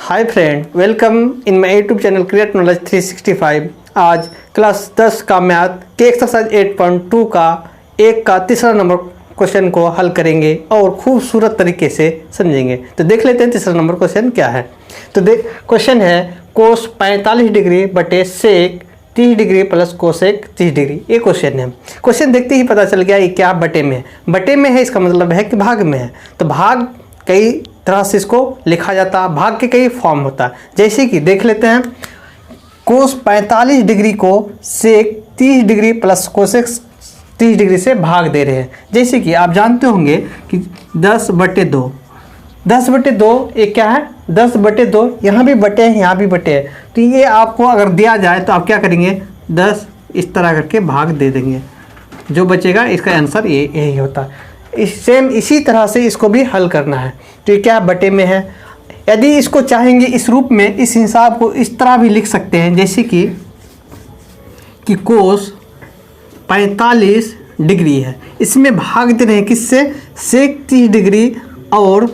Hi friend, welcome in my YouTube channel create knowledge 365। आज class 10 का math के exercise 8.2 का एक का तीसरा नंबर क्वेश्चन को हल करेंगे और खूबसूरत तरीके से समझेंगे। तो देख लेते हैं तीसरा नंबर क्वेश्चन क्या है। तो देख, क्वेश्चन है कोस 45 डिग्री बटे सेक 30 डिग्री प्लस कोसेक 30 डिग्री। ये क्वेश्चन है। क्वेश्चन देखते ही पता चल गया ये क्या बटे में है। बटे में है इसका मतलब है कि भाग में है। तो भाग कई तरह से इसको लिखा जाता है, भाग के कई फॉर्म होता है। जैसे कि देख लेते हैं, कोस 45 डिग्री को सेक 30 डिग्री प्लस कोसेक 30 डिग्री से भाग दे रहे हैं। जैसे कि आप जानते होंगे कि 10/2 ये क्या है, 10/2। यहाँ भी बटे हैं, यहाँ भी बटे हैं। तो ये आपको अगर दिया जाए तो आप क्या करेंगे, 10 इस तरह करके भाग दे देंगे। जो बचेगा इसका आंसर ये यही होता है। सेम इसी तरह से इसको भी हल करना है। तो ये क्या बटे में है। यदि इसको चाहेंगे इस रूप में, इस हिसाब को इस तरह भी लिख सकते हैं, जैसे कि कोस 45 डिग्री है, इसमें भाग दे रहे हैं किससे, सेक 30 डिग्री और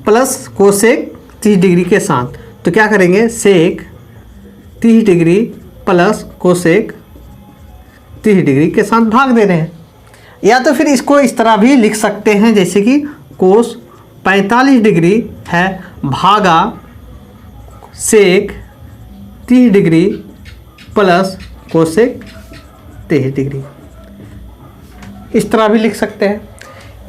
प्लस कोसेक 30 डिग्री के साथ। तो क्या करेंगे, सेक 30 डिग्री प्लस कोसेक 30 डिग्री के साथ भाग दे रहे हैं। या तो फिर इसको इस तरह भी लिख सकते हैं, जैसे कि कोस 45 डिग्री है भागा सेक 30 डिग्री प्लस कोसेक 30 डिग्री। इस तरह भी लिख सकते हैं।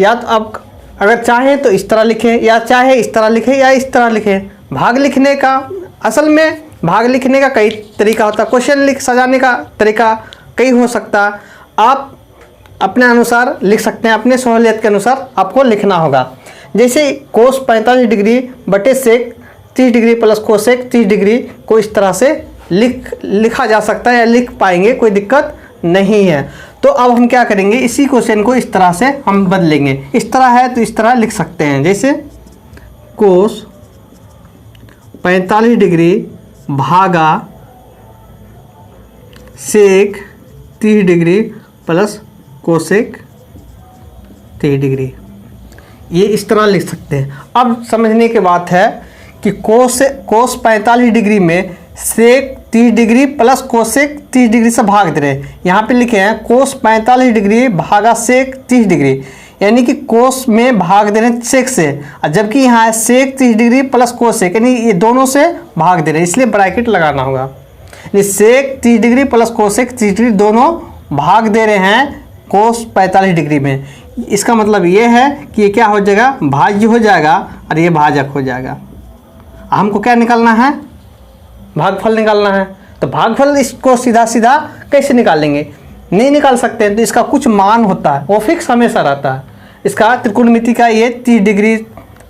या तो आप अगर चाहें तो इस तरह लिखें, या चाहे इस तरह लिखें, या इस तरह लिखें। भाग लिखने का, असल में भाग लिखने का कई तरीका होता है। क्वेश्चन सजाने का तरीका कई हो सकता है। आप अपने अनुसार लिख सकते हैं, अपने सहूलियत के अनुसार आपको लिखना होगा। जैसे कोस 45 डिग्री बटे सेक 30 डिग्री प्लस कोसेक 30 डिग्री को इस तरह से लिखा जा सकता है, या लिख पाएंगे, कोई दिक्कत नहीं है। तो अब हम क्या करेंगे, इसी क्वेश्चन को इस तरह से हम बदलेंगे। इस तरह है तो इस तरह लिख सकते हैं, जैसे कोस 45 डिग्री भागा सेक 30 डिग्री प्लस कोसेक 30 डिग्री। ये इस तरह लिख सकते हैं। अब समझने की बात है कि कोस 45 डिग्री में सेक 30 डिग्री प्लस कोसेक 30 डिग्री से भाग दे रहे हैं। यहाँ पे लिखे हैं कोस 45 डिग्री भागा सेक 30 डिग्री, यानी कि कोस में भाग दे रहे हैं सेक से, और जबकि यहाँ है सेक 30 डिग्री प्लस कोसेक, यानी ये दोनों से भाग दे रहे हैं, इसलिए ब्रैकेट लगाना होगा। सेक 30 डिग्री प्लस कोसेक 30 डिग्री दोनों भाग दे रहे हैं कोस 45 डिग्री में। इसका मतलब ये है कि ये क्या हो जाएगा, भाज्य हो जाएगा और ये भाजक हो जाएगा। हमको क्या निकालना है, भागफल निकालना है। तो भागफल इसको सीधा सीधा कैसे निकालेंगे, नहीं निकाल सकते हैं। तो इसका कुछ मान होता है, वो फिक्स हमेशा रहता है। इसका त्रिकोणमिति का ये 30 डिग्री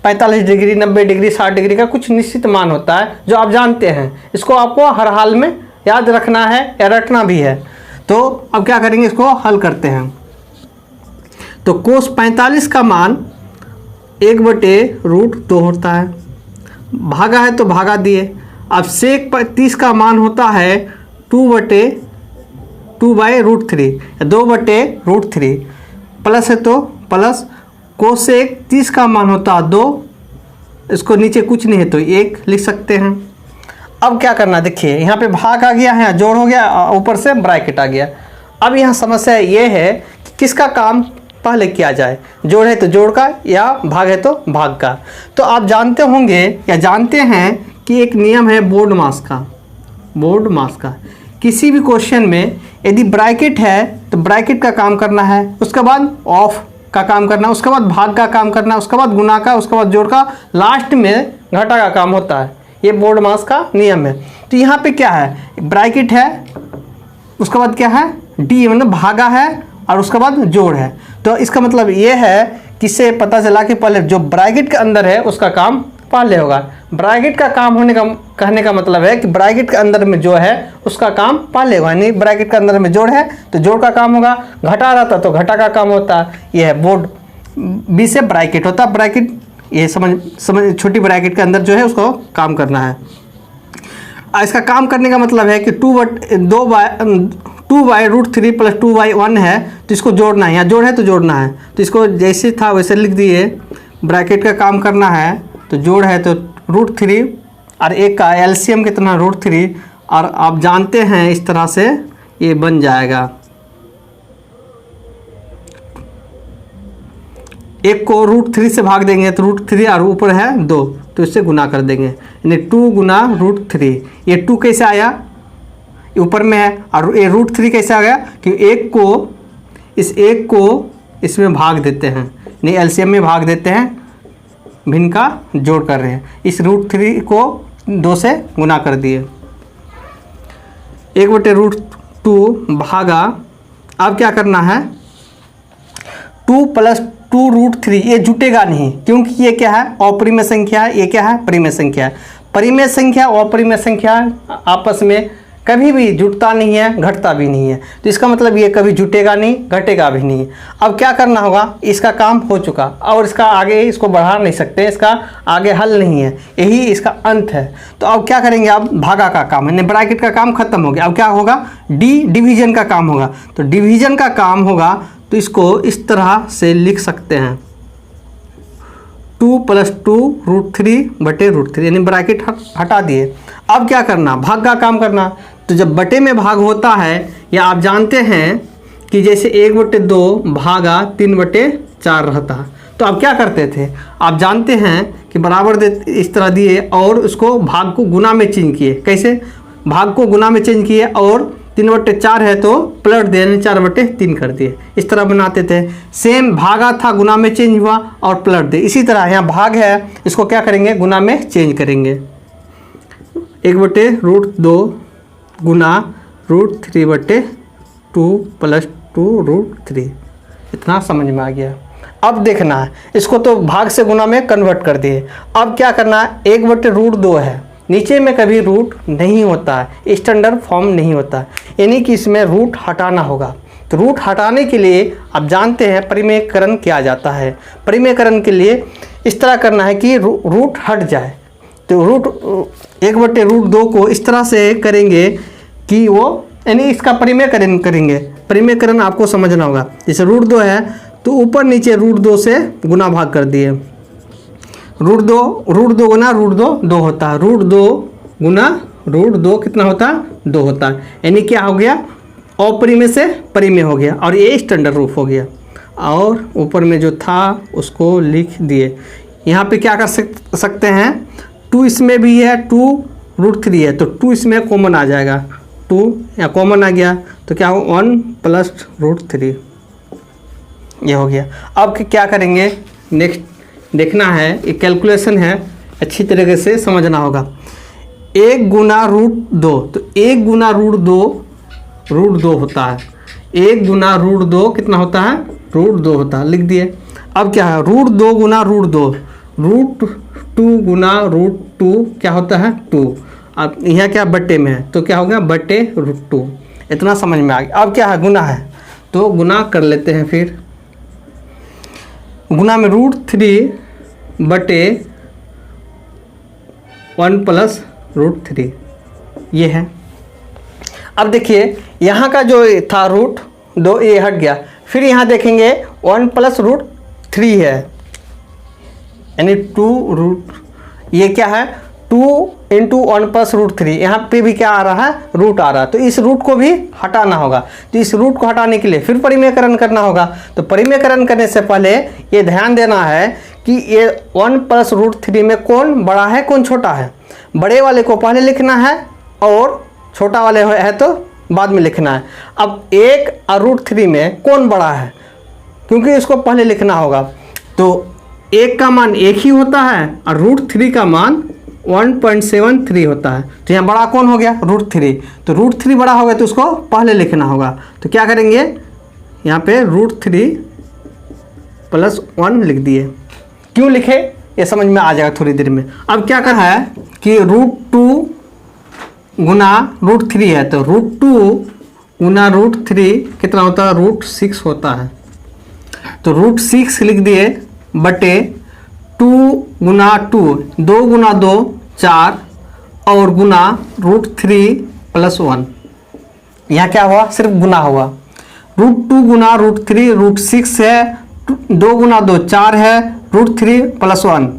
45 डिग्री 90 डिग्री 60 डिग्री का कुछ निश्चित मान होता है, जो आप जानते हैं। इसको आपको हर हाल में याद रखना है या रटना भी है। तो अब क्या करेंगे, इसको हल करते हैं। तो कोस 45 का मान 1/√2 होता है। भागा है तो भागा दिए। अब सेक 30 का मान होता है 2/√3, 2/√3। प्लस है तो प्लस। कोसेक 30 का मान होता है 2, इसको नीचे कुछ नहीं है तो 1 लिख सकते हैं। अब क्या करना, देखिए यहाँ पे भाग आ गया है, जोड़ हो गया, ऊपर से ब्रैकेट आ गया। अब यहाँ समस्या ये है कि किसका काम पहले किया जाए, जोड़ है तो जोड़ का, या भाग है तो भाग का। तो आप जानते होंगे या जानते हैं कि एक नियम है बोर्ड मास का। किसी भी क्वेश्चन में यदि ब्रैकेट है तो ब्रैकेट का काम करना है, उसके बाद ऑफ का काम करना, उसके बाद भाग का काम करना, उसके बाद गुना का, उसके बाद जोड़ का, लास्ट में घटा का काम होता है। ये बोर्ड मास का नियम है। तो यहाँ पे क्या है, ब्रैकेट है, उसके बाद क्या है, डी मतलब भागा है, और उसके बाद जोड़ है। तो इसका मतलब ये है कि इससे पता चला कि पहले जो ब्रैकेट के अंदर है उसका काम पहले होगा। ब्रैकेट का काम होने का कहने का मतलब है कि ब्रैकेट के अंदर में जो है उसका काम पहले होगा। नहीं, ब्रैकेट के अंदर में जोड़ है तो जोड़ का काम होगा, घटा रहता तो घटा का काम होता। यह है बोर्ड बी से ब्रैकेट होता। ब्रैकेट ये समझ छोटी ब्रैकेट के अंदर जो है उसको काम करना है। इसका काम करने का मतलब है कि 2/√3 प्लस 2/1 है, तो इसको जोड़ना है। यहाँ जोड़ है तो जोड़ना है, तो इसको जैसे था वैसे लिख दिए। ब्रैकेट का काम करना है तो जोड़ है तो √3 और एक का एलसीएम कितना √3, और आप जानते हैं इस तरह से ये बन जाएगा। एक को √3 से भाग देंगे तो √3 और ऊपर है 2 तो इससे गुना कर देंगे, यानी 2 गुना √3। ये 2 कैसे आया, ऊपर में है, और ये √3 कैसे आ गया कि एक को इसमें भाग देते हैं, नहीं एलसीएम में भाग देते हैं, भिन्न का जोड़ कर रहे हैं। इस √3 को 2 से गुना कर दिए, 1/√2 भागा, अब क्या करना है 2 + 2√3, ये जुटेगा नहीं क्योंकि ये क्या है अपरिमेय संख्या है, ये क्या है परिमेय संख्या है। परिमेय संख्या और अपरिमेय संख्या आपस में कभी भी जुटता नहीं है, घटता भी नहीं है, तो इसका मतलब ये कभी जुटेगा नहीं, घटेगा भी नहीं। अब क्या करना होगा, इसका काम हो चुका और इसका आगे इसको बढ़ा नहीं सकते, इसका आगे हल नहीं है, यही इसका अंत है। तो अब क्या करेंगे, अब भागा का काम है, ब्रैकेट का काम खत्म हो गया। अब क्या होगा, डिवीजन का काम होगा। तो डिवीजन का काम होगा तो इसको इस तरह से लिख सकते हैं 2 + 2√3/√3, यानी ब्रैकेट हटा दिए। अब क्या करना, भाग का काम करना। तो जब बटे में भाग होता है, या आप जानते हैं कि जैसे 1/2 भागा 3/4 रहता है, तो आप क्या करते थे, आप जानते हैं कि बराबर दे इस तरह दिए और उसको भाग को गुना में चेंज किए। कैसे, भाग को गुना में चेंज किए और 3/4 है तो पलट दिए, 4/3 कर दिए, इस तरह बनाते थे। सेम भागा था, गुना में चेंज हुआ और पलट दिए। इसी तरह यहाँ भाग है, इसको क्या करेंगे, गुना में चेंज करेंगे। 1/√2 गुना √3/2 + 2√3, इतना समझ में आ गया। अब देखना है, इसको तो भाग से गुना में कन्वर्ट कर दिए। अब क्या करना है, 1/√2 है, नीचे में कभी रूट नहीं होता है, स्टैंडर्ड फॉर्म नहीं होता है, यानी कि इसमें रूट हटाना होगा। तो रूट हटाने के लिए आप जानते हैं परिमेयकरण किया जाता है। परिमेयकरण के लिए इस तरह करना है कि रूट हट जाए। तो 1/√2 को इस तरह से करेंगे कि वो, यानी इसका परिमेयकरण करेंगे। परिमेयकरण आपको समझना होगा, जैसे √2 है तो ऊपर नीचे √2 से गुना भाग कर दिए। √2 गुना √2 2 होता है, √2 गुना √2 कितना होता है, 2 होता है, यानी क्या हो गया, अपरिमेय से परिमेय हो गया और ये स्टैंडर्ड रूप हो गया। और ऊपर में जो था उसको लिख दिए। यहाँ पे क्या कर सकते हैं, 2 इसमें भी है, 2√3 है तो 2 इसमें कॉमन आ जाएगा, 2 या कॉमन आ गया तो क्या हो 1 + √3, ये हो गया। अब क्या करेंगे, नेक्स्ट देखना है, एक कैलकुलेशन है, अच्छी तरीके से समझना होगा। 1 गुना √2, तो 1 गुना √2 होता है, 1 गुना √2 कितना होता है, √2 होता है, लिख दिए। अब क्या है, √2 गुना √2, √2 गुना √2 क्या होता है 2। अब यहाँ क्या बट्टे में है तो क्या हो गया, बट्टे √2, इतना समझ में आ गया। अब क्या है, गुना है तो गुना कर लेते हैं। फिर गुना में √3/1 + √3 ये है। अब देखिए यहाँ का जो था √2 ये हट गया, फिर यहाँ देखेंगे 1 + √3 है, यानी 2 ये क्या है 2 × 1 + √3, यहाँ पे भी क्या आ रहा है, रूट आ रहा है, तो इस रूट को भी हटाना होगा। तो इस रूट को हटाने के लिए फिर परिमेयकरण करना होगा। तो परिमेयकरण करने से पहले ये ध्यान देना है कि ये 1 + √3 में कौन बड़ा है कौन छोटा है। बड़े वाले को पहले लिखना है और छोटा वाले है तो बाद में लिखना है। अब 1 और √3 में कौन बड़ा है, क्योंकि इसको पहले लिखना होगा। तो 1 का मान 1 ही होता है और √3 का मान 1.73 होता है। तो यहाँ बड़ा कौन हो गया, √3। तो √3 बड़ा हो गया तो उसको पहले लिखना होगा। तो क्या करेंगे, यहाँ पे √3 + 1 लिख दिए। क्यों लिखे ये समझ में आ जाएगा थोड़ी देर में। अब क्या करना है कि √2 गुना √3 है तो √2 गुना √3 कितना होता है, √6 होता है। तो √6 लिख दिए बटे 2 गुना 2, 2 गुना 2 4 और गुना √3 + 1। यहाँ क्या हुआ, सिर्फ गुना हुआ। √2 गुना √3 √6 है, 2 गुना 2 4 है, √3 + 1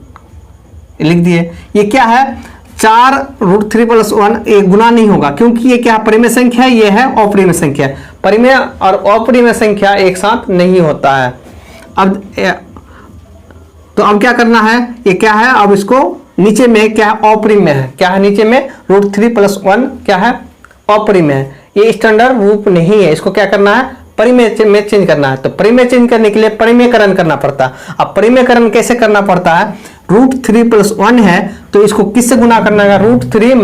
लिख दिए। ये क्या है, 4√3 + 1 एक गुना नहीं होगा, क्योंकि ये क्या परिमेय संख्या है, ये है अपरिमेय संख्या। परिमेय और अपरिमेय संख्या एक साथ नहीं होता है। अब क्या करना है, ये क्या है, अब इसको नीचे में क्या है, अपरिमेय है। क्या है नीचे में, √3 + 1 क्या है, अपरिमेय है। ये स्टैंडर्ड रूप नहीं है, इसको क्या करना है, परिमेय में चेंज करना है। तो परिमेय चेंज करने के लिए परिमेयकरण करना पड़ता है। अब परिमेयकरण कैसे करना पड़ता है, √3 + 1 है तो इसको किससे गुना करना होगा, √3 -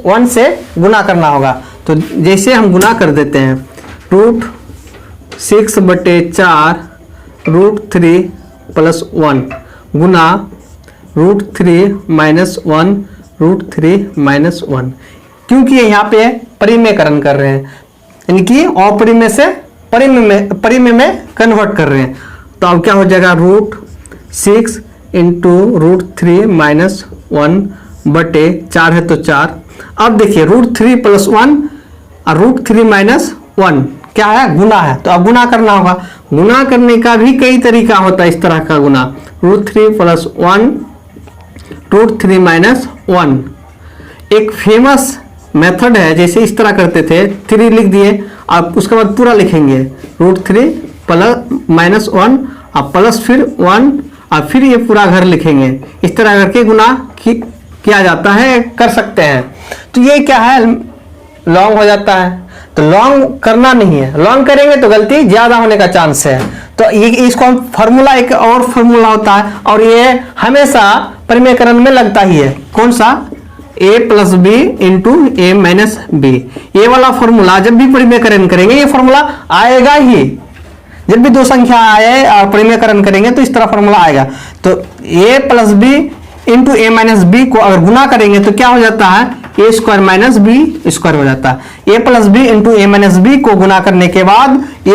1 से गुना करना होगा। तो जैसे हम गुना कर देते हैं, √6/4 √3 + 1 गुना √3 - 1 √3 - 1, क्योंकि यहाँ पे परिमेयकरण कर रहे हैं, यानी कि अपरिमेय से परिमेय में कन्वर्ट कर रहे हैं। तो अब क्या हो जाएगा, √6 × √3 - 1 4 है तो 4। अब देखिए √3 + 1 और √3 - 1 क्या है, गुना है। तो अब गुना करना होगा। गुना करने का भी कई तरीका होता है, इस तरह का गुना, √3 + 1 √3 - 1 एक फेमस मेथड है। जैसे इस तरह करते थे, 3 लिख दिए, आप उसके बाद पूरा लिखेंगे, √3 - 1 और प्लस फिर 1 और फिर ये पूरा घर लिखेंगे। इस तरह करके गुना किया जाता है, कर सकते हैं। तो ये क्या है, लॉन्ग हो जाता है। तो लॉन्ग करना नहीं है, लॉन्ग करेंगे तो गलती ज्यादा होने का चांस है। तो ये इसको हम फार्मूला, एक और फार्मूला होता है और ये हमेशा परिमेयकरण में लगता ही है। कौन सा, a + b × a - b। ये वाला फॉर्मूला जब भी परिमेयकरण करेंगे ये फॉर्मूला आएगा ही। जब भी दो संख्या आए और परिमेयकरण करेंगे तो इस तरह फॉर्मूला आएगा। तो a + b × a - b को अगर गुना करेंगे तो क्या हो जाता है, a² - b² हो जाता है। a + b × a - b को गुना करने के बाद a² -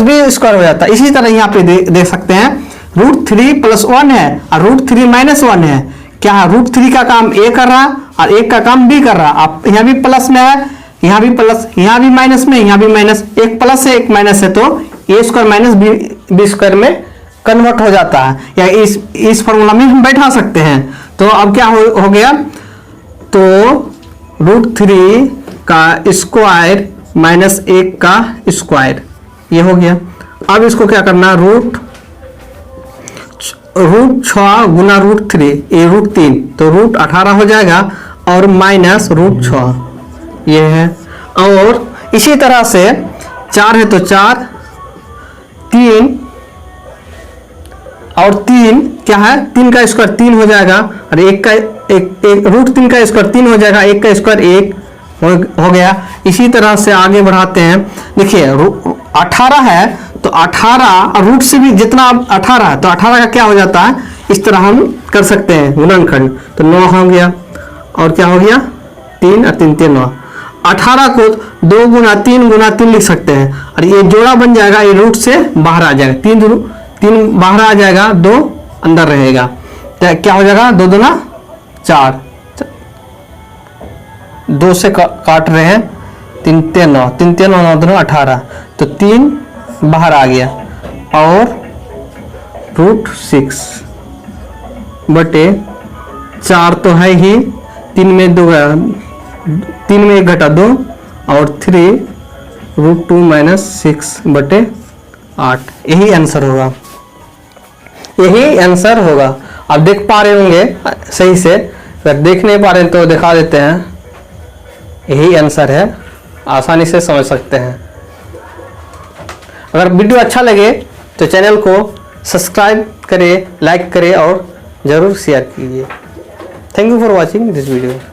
b² हो जाता है। इसी तरह यहाँ पे देख सकते हैं, √3 + 1 है और √3 - 1 है। क्या है, √3 का काम a कर रहा और 1 का काम b कर रहा। आप यहाँ भी प्लस में है, यहाँ भी प्लस, यहाँ भी माइनस में, यहाँ भी माइनस, एक प्लस है एक माइनस है, तो a² - b² में कन्वर्ट हो जाता है। या इस फॉर्मूला में हम बैठा सकते हैं। तो अब क्या हो गया, तो √3 का स्क्वायर - 1 का स्क्वायर, ये हो गया। अब इसको क्या करना, √6 गुना √3, ये √3 तो √18 हो जाएगा और माइनस √6 ये है। और इसी तरह से 4 है तो 4, 3 और 3 क्या है, 3 का स्क्वायर 3 हो जाएगा और √3 का स्क्वायर 3 हो जाएगा, 1 का स्क्वायर 1 हो गया। इसी तरह से आगे बढ़ाते हैं। देखिए 18 है तो 18 और रूट से भी जितना 18 है तो 18 का क्या हो जाता है, इस तरह हम कर सकते हैं गुणनखंड। तो 9 हो गया और क्या हो गया, 3 और 3 3 9। 18 को 2 गुना 3 लिख सकते हैं और ये जोड़ा बन जाएगा, ये रूट से बाहर आ जाएगा, 3 बाहर आ जाएगा, 2 अंदर रहेगा। तो क्या हो जाएगा, 2 दूना 4, 2 से काट रहे हैं, 3 3 9, 3 3 9 9 18, तो 3 बाहर आ गया और √6 बटे 4 तो है ही, 3 में 2 3 में 1 घटा 2 और 3 √2 - 6 बटे 8। यही आंसर होगा, यही आंसर होगा। आप देख पा रहे होंगे सही से, अगर देख नहीं पा रहे तो दिखा देते हैं। यही आंसर है, आसानी से समझ सकते हैं। अगर वीडियो अच्छा लगे तो चैनल को सब्सक्राइब करें, लाइक करें और ज़रूर शेयर कीजिए। Thank you for watching this video.